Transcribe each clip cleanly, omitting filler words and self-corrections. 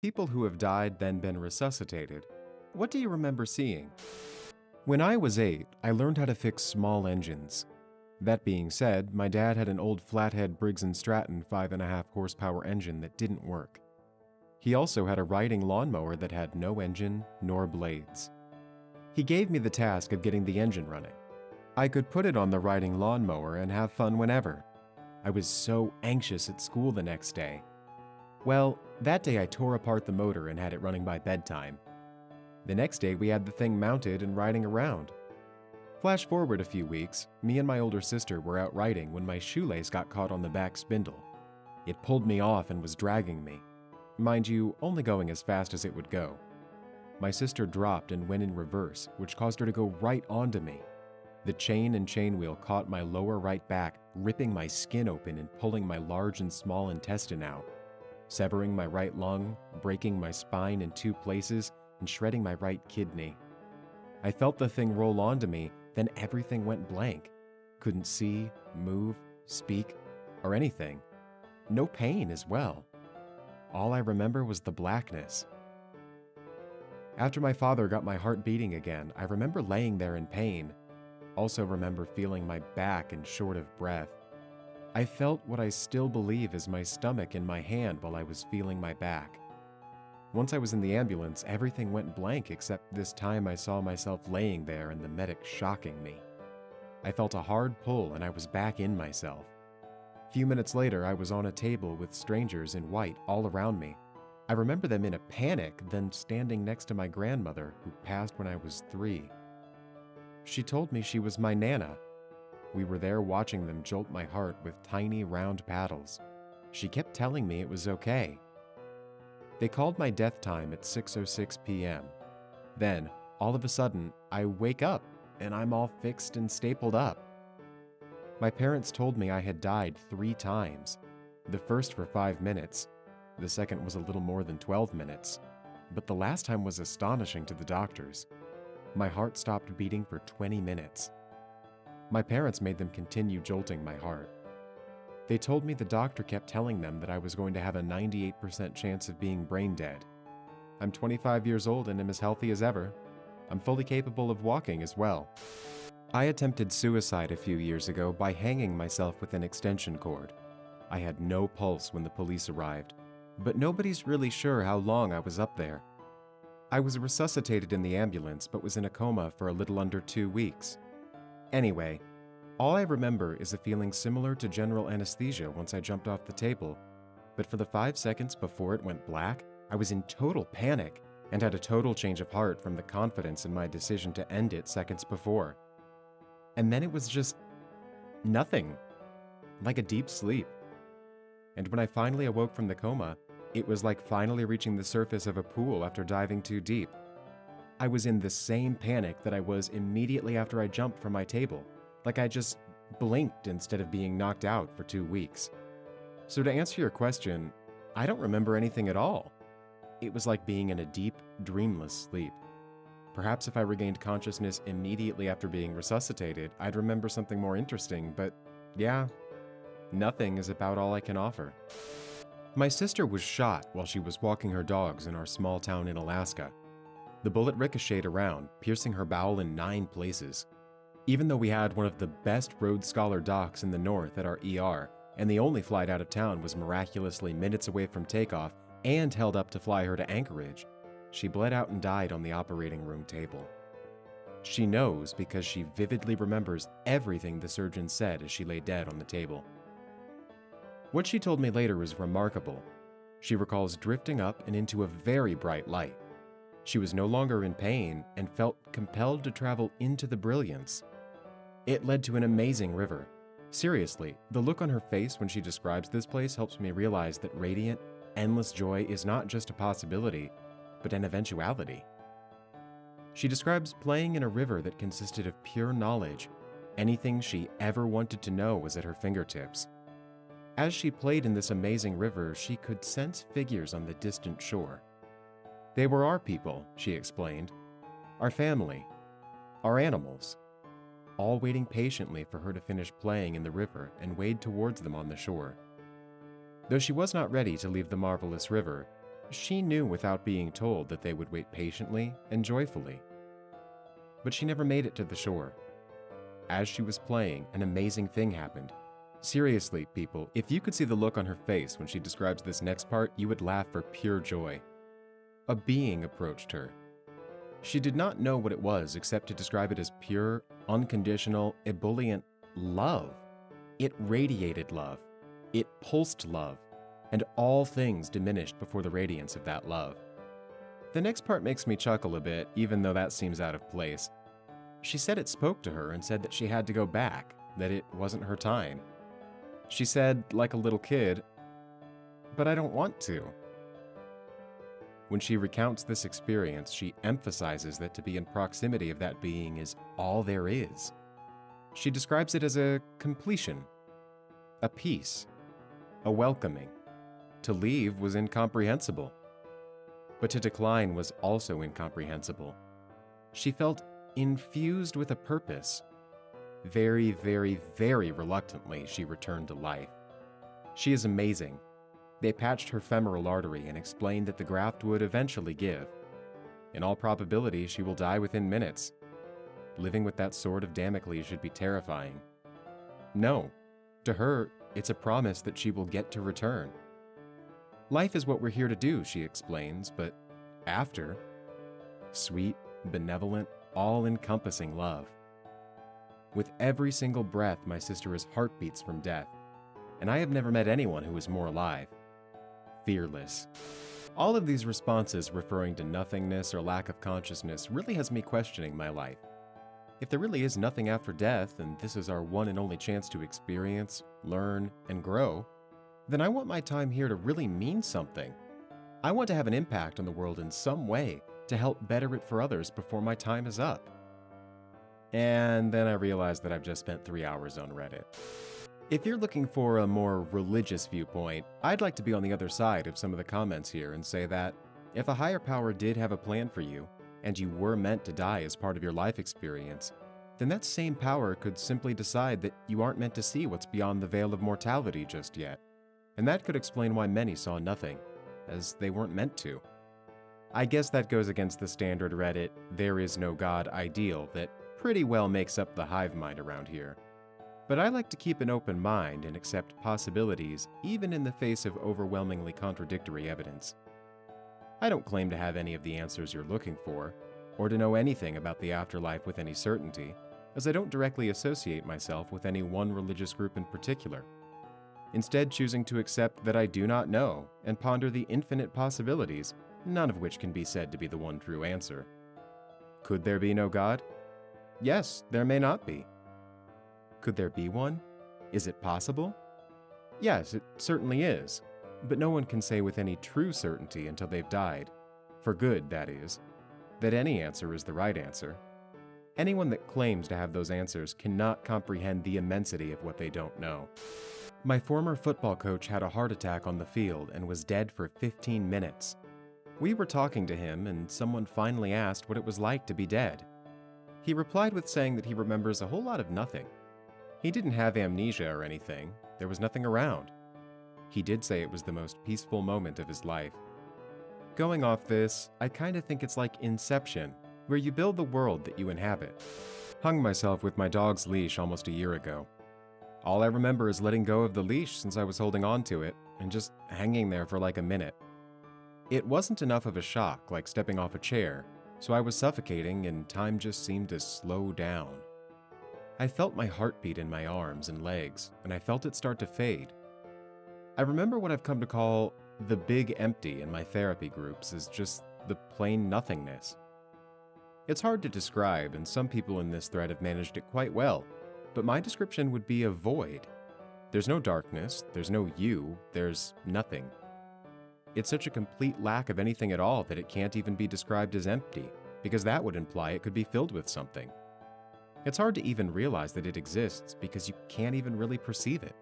People who have died then been resuscitated. What do you remember seeing? When I was 8, I learned how to fix small engines. That being said, my dad had an old flathead Briggs & Stratton 5.5 horsepower engine that didn't work. He also had a riding lawnmower that had no engine nor blades. He gave me the task of getting the engine running. I could put it on the riding lawnmower and have fun whenever. I was so anxious at school the next day. Well, that day I tore apart the motor and had it running by bedtime. The next day we had the thing mounted and riding around. Flash forward a few weeks, me and my older sister were out riding when my shoelace got caught on the back spindle. It pulled me off and was dragging me. Mind you, only going as fast as it would go. My sister dropped and went in reverse, which caused her to go right onto me. The chain and chain wheel caught my lower right back, ripping my skin open and pulling my large and small intestine out, severing my right lung, breaking my spine in 2 places, and shredding my right kidney. I felt the thing roll onto me, then everything went blank. Couldn't see, move, speak, or anything. No pain as well. All I remember was the blackness. After my father got my heart beating again, I remember laying there in pain. Also remember feeling my back and short of breath. I felt what I still believe is my stomach in my hand while I was feeling my back. Once I was in the ambulance, everything went blank except this time I saw myself laying there and the medic shocking me. I felt a hard pull and I was back in myself. A few minutes later, I was on a table with strangers in white all around me. I remember them in a panic, then standing next to my grandmother, who passed when I was 3. She told me she was my Nana. We were there watching them jolt my heart with tiny round paddles. She kept telling me it was okay. They called my death time at 6:06 p.m. Then, all of a sudden, I wake up and I'm all fixed and stapled up. My parents told me I had died 3 times. The first for 5 minutes. The second was a little more than 12 minutes. But the last time was astonishing to the doctors. My heart stopped beating for 20 minutes. My parents made them continue jolting my heart. They told me the doctor kept telling them that I was going to have a 98% chance of being brain dead. I'm 25 years old and am as healthy as ever. I'm fully capable of walking as well. I attempted suicide a few years ago by hanging myself with an extension cord. I had no pulse when the police arrived, but nobody's really sure how long I was up there. I was resuscitated in the ambulance but was in a coma for a little under 2 weeks. Anyway, all I remember is a feeling similar to general anesthesia once I jumped off the table, but for the 5 seconds before it went black, I was in total panic and had a total change of heart from the confidence in my decision to end it seconds before. And then it was just nothing, like a deep sleep. And when I finally awoke from the coma, it was like finally reaching the surface of a pool after diving too deep. I was in the same panic that I was immediately after I jumped from my table, like I just blinked instead of being knocked out for 2 weeks. So to answer your question, I don't remember anything at all. It was like being in a deep, dreamless sleep. Perhaps if I regained consciousness immediately after being resuscitated, I'd remember something more interesting, but yeah, nothing is about all I can offer. My sister was shot while she was walking her dogs in our small town in Alaska. The bullet ricocheted around, piercing her bowel in 9 places. Even though we had one of the best Rhodes Scholar docs in the north at our ER, and the only flight out of town was miraculously minutes away from takeoff and held up to fly her to Anchorage, she bled out and died on the operating room table. She knows because she vividly remembers everything the surgeon said as she lay dead on the table. What she told me later is remarkable. She recalls drifting up and into a very bright light. She was no longer in pain and felt compelled to travel into the brilliance. It led to an amazing river. Seriously, the look on her face when she describes this place helps me realize that radiant, endless joy is not just a possibility, but an eventuality. She describes playing in a river that consisted of pure knowledge. Anything she ever wanted to know was at her fingertips. As she played in this amazing river, she could sense figures on the distant shore. They were our people, she explained, our family, our animals, all waiting patiently for her to finish playing in the river and wade towards them on the shore. Though she was not ready to leave the marvelous river, She knew without being told that they would wait patiently and joyfully. But she never made it to the shore. As she was playing, an amazing thing happened. Seriously, people, if you could see the look on her face when she describes this next part, you would laugh for pure joy. A being approached her. She did not know what it was except to describe it as pure, unconditional, ebullient love. It radiated love. It pulsed love. And all things diminished before the radiance of that love. The next part makes me chuckle a bit, even though that seems out of place. She said it spoke to her and said that she had to go back, that it wasn't her time. She said, like a little kid, "But I don't want to." When she recounts this experience, she emphasizes that to be in proximity of that being is all there is. She describes it as a completion, a peace, a welcoming. To leave was incomprehensible, but to decline was also incomprehensible. She felt infused with a purpose. Very, very, very reluctantly, she returned to life. She is amazing. They patched her femoral artery and explained that the graft would eventually give. In all probability, she will die within minutes. Living with that sword of Damocles should be terrifying. No, to her, it's a promise that she will get to return. Life is what we're here to do, she explains, but after, sweet, benevolent, all-encompassing love. With every single breath, my sister is heartbeats from death, and I have never met anyone who is more alive. Fearless. All of these responses referring to nothingness or lack of consciousness really has me questioning my life. If there really is nothing after death, and this is our one and only chance to experience, learn, and grow, then I want my time here to really mean something. I want to have an impact on the world in some way to help better it for others before my time is up. And then I realized that I've just spent 3 hours on Reddit. If you're looking for a more religious viewpoint, I'd like to be on the other side of some of the comments here and say that if a higher power did have a plan for you, and you were meant to die as part of your life experience, then that same power could simply decide that you aren't meant to see what's beyond the veil of mortality just yet. And that could explain why many saw nothing, as they weren't meant to. I guess that goes against the standard Reddit, "there is no God" ideal that pretty well makes up the hive mind around here. But I like to keep an open mind and accept possibilities even in the face of overwhelmingly contradictory evidence. I don't claim to have any of the answers you're looking for, or to know anything about the afterlife with any certainty, as I don't directly associate myself with any one religious group in particular. Instead, choosing to accept that I do not know and ponder the infinite possibilities, none of which can be said to be the one true answer. Could there be no God? Yes, there may not be. Could there be one? Is it possible? Yes, it certainly is, but no one can say with any true certainty until they've died, for good, that is, that any answer is the right answer. Anyone that claims to have those answers cannot comprehend the immensity of what they don't know. My former football coach had a heart attack on the field and was dead for 15 minutes. We were talking to him, and someone finally asked what it was like to be dead. He replied with saying that he remembers a whole lot of nothing. He didn't have amnesia or anything. There was nothing around. He did say it was the most peaceful moment of his life. Going off this, I kinda think it's like Inception, where you build the world that you inhabit. Hung myself with my dog's leash almost a year ago. All I remember is letting go of the leash since I was holding on to it, and just hanging there for like a minute. It wasn't enough of a shock like stepping off a chair, so I was suffocating and time just seemed to slow down. I felt my heartbeat in my arms and legs, and I felt it start to fade. I remember what I've come to call the big empty in my therapy groups as just the plain nothingness. It's hard to describe, and some people in this thread have managed it quite well, but my description would be a void. There's no darkness, there's no you, there's nothing. It's such a complete lack of anything at all that it can't even be described as empty, because that would imply it could be filled with something. It's hard to even realize that it exists because you can't even really perceive it.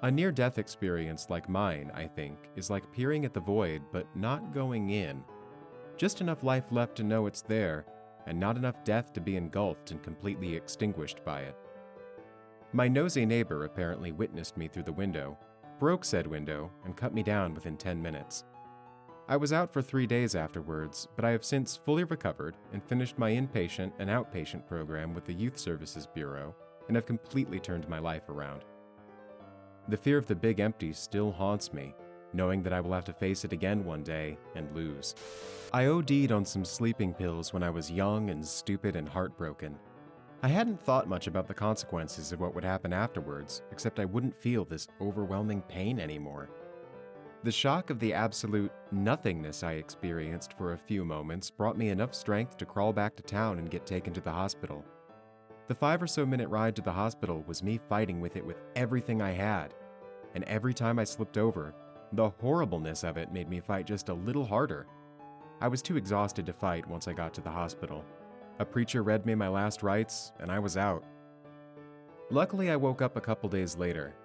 A near-death experience like mine, I think, is like peering at the void but not going in. Just enough life left to know it's there, and not enough death to be engulfed and completely extinguished by it. My nosy neighbor apparently witnessed me through the window, broke said window, and cut me down within 10 minutes. I was out for 3 days afterwards, but I have since fully recovered and finished my inpatient and outpatient program with the Youth Services Bureau and have completely turned my life around. The fear of the big empty still haunts me, knowing that I will have to face it again one day and lose. I OD'd on some sleeping pills when I was young and stupid and heartbroken. I hadn't thought much about the consequences of what would happen afterwards, except I wouldn't feel this overwhelming pain anymore. The shock of the absolute nothingness I experienced for a few moments brought me enough strength to crawl back to town and get taken to the hospital. The 5 or so minute ride to the hospital was me fighting with it with everything I had, and every time I slipped over, the horribleness of it made me fight just a little harder. I was too exhausted to fight once I got to the hospital. A preacher read me my last rites, and I was out. Luckily, I woke up a couple days later.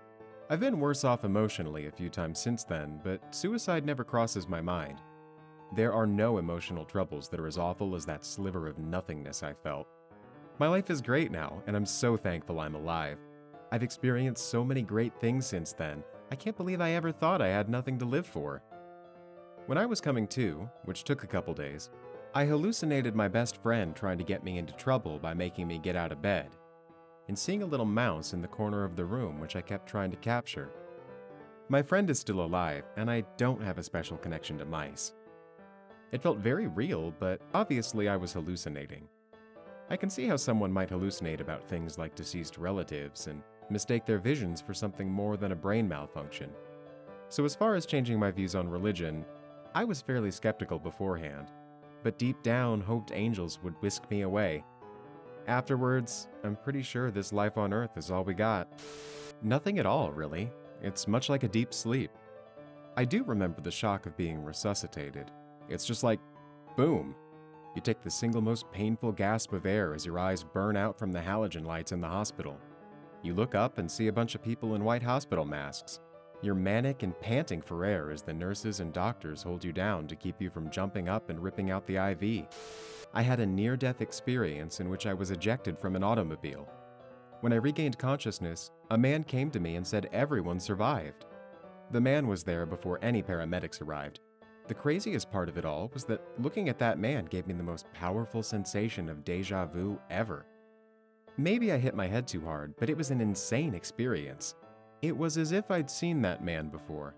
I've been worse off emotionally a few times since then, but suicide never crosses my mind. There are no emotional troubles that are as awful as that sliver of nothingness I felt. My life is great now, and I'm so thankful I'm alive. I've experienced so many great things since then, I can't believe I ever thought I had nothing to live for. When I was coming to, which took a couple days, I hallucinated my best friend trying to get me into trouble by making me get out of bed, and seeing a little mouse in the corner of the room which I kept trying to capture. My friend is still alive, and I don't have a special connection to mice. It felt very real, but obviously I was hallucinating. I can see how someone might hallucinate about things like deceased relatives and mistake their visions for something more than a brain malfunction. So as far as changing my views on religion, I was fairly skeptical beforehand, but deep down hoped angels would whisk me away. Afterwards, I'm pretty sure this life on Earth is all we got. Nothing at all, really. It's much like a deep sleep. I do remember the shock of being resuscitated. It's just like, boom. You take the single most painful gasp of air as your eyes burn out from the halogen lights in the hospital. You look up and see a bunch of people in white hospital masks. You're manic and panting for air as the nurses and doctors hold you down to keep you from jumping up and ripping out the IV. I had a near-death experience in which I was ejected from an automobile. When I regained consciousness, a man came to me and said everyone survived. The man was there before any paramedics arrived. The craziest part of it all was that looking at that man gave me the most powerful sensation of déjà vu ever. Maybe I hit my head too hard, but it was an insane experience. It was as if I'd seen that man before,